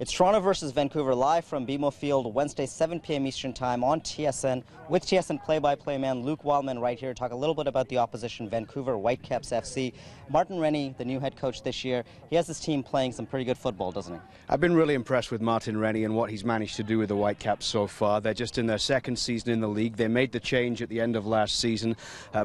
It's Toronto versus Vancouver live from BMO Field, Wednesday, 7 p.m. Eastern Time on TSN, with TSN play-by-play man Luke Wildman right here to talk a little bit about the opposition, Vancouver Whitecaps FC. Martin Rennie, the new head coach this year, he has his team playing some pretty good football, doesn't he? I've been really impressed with Martin Rennie and what he's managed to do with the Whitecaps so far. They're just in their second season in the league. They made the change at the end of last season.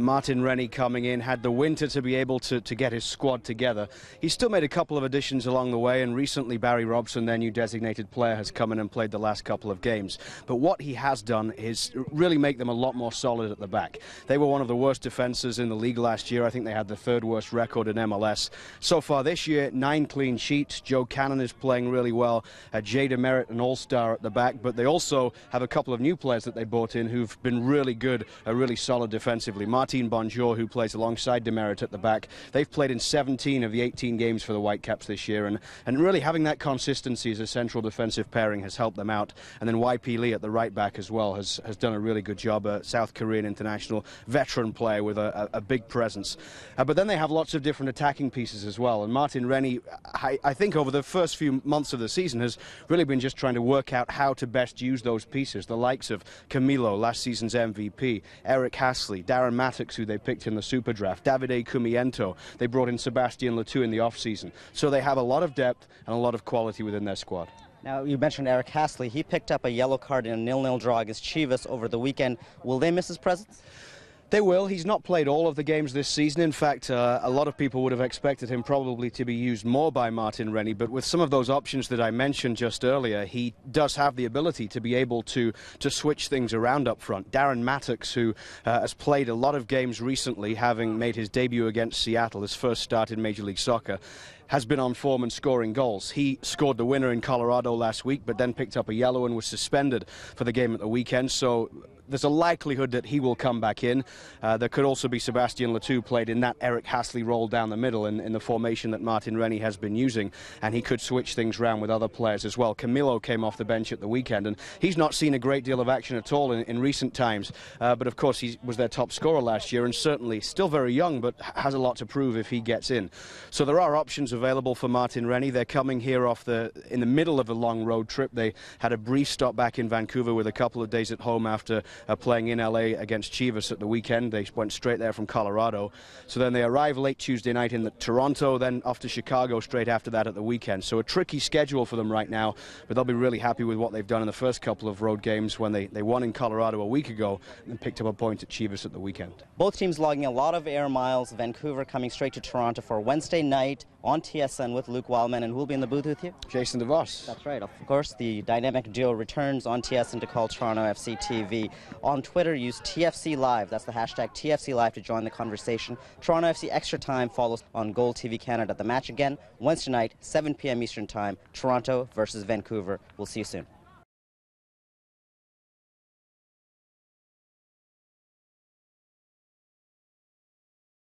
Martin Rennie coming in had the winter to be able to get his squad together. He's still made a couple of additions along the way, and recently Barry Robson, their new designated player, has come in and played the last couple of games. But what he has done is really make them a lot more solid at the back. They were one of the worst defenses in the league last year. I think they had the third worst record in MLS. So far this year, 9 clean sheets. Joe Cannon is playing really well. Jay DeMerit, an all-star at the back, but they also have a couple of new players that they brought in who've been really good, really solid defensively. Martin Bonjour, who plays alongside DeMerit at the back. They've played in 17 of the 18 games for the Whitecaps this year, and really having that consistency as a central defensive pairing has helped them out. And then YP Lee at the right back as well has done a really good job. A South Korean international veteran player with a big presence. But then they have lots of different attacking pieces as well. And Martin Rennie, I think over the first few months of the season, has really been just trying to work out how to best use those pieces. The likes of Camilo, last season's MVP, Eric Hasley, Darren Mattocks, who they picked in the Super Draft, Davide Cumiento. They brought in Sebastian Letou in the off-season. So they have a lot of depth and a lot of quality within their squad. Now, you mentioned Eric Hasley. He picked up a yellow card in a 0-0 draw against Chivas over the weekend. Will they miss his presence? They will. He's not played all of the games this season. In fact, a lot of people would have expected him probably to be used more by Martin Rennie, but with some of those options that I mentioned just earlier, he does have the ability to be able to switch things around up front. Darren Mattocks, who has played a lot of games recently, having made his debut against Seattle, his first start in Major League Soccer, has been on form and scoring goals. He scored the winner in Colorado last week, but then picked up a yellow and was suspended for the game at the weekend, so there's a likelihood that he will come back in. There could also be Sebastian Letou played in that Eric Hasley role down the middle in the formation that Martin Rennie has been using, and he could switch things around with other players as well. Camilo came off the bench at the weekend, and he's not seen a great deal of action at all in recent times, but of course he was their top scorer last year, and certainly still very young, but has a lot to prove if he gets in. So there are options available for Martin Rennie. They're coming here in the middle of a long road trip. They had a brief stop back in Vancouver with a couple of days at home after playing in LA against Chivas at the weekend. They went straight there from Colorado. So then they arrive late Tuesday night in Toronto, then off to Chicago straight after that at the weekend. So a tricky schedule for them right now, but they'll be really happy with what they've done in the first couple of road games when they won in Colorado a week ago and picked up a point at Chivas at the weekend. Both teams logging a lot of air miles. Vancouver coming straight to Toronto for Wednesday night on TSN with Luke Wildman, and who will be in the booth with you? Jason DeVos. That's right. Of course, the dynamic duo returns on TSN to call Toronto FC TV. On Twitter, use TFC Live. That's the hashtag TFC Live to join the conversation. Toronto FC Extra Time follows on Gold TV Canada. The match again, Wednesday night, 7 p.m. Eastern Time, Toronto versus Vancouver. We'll see you soon.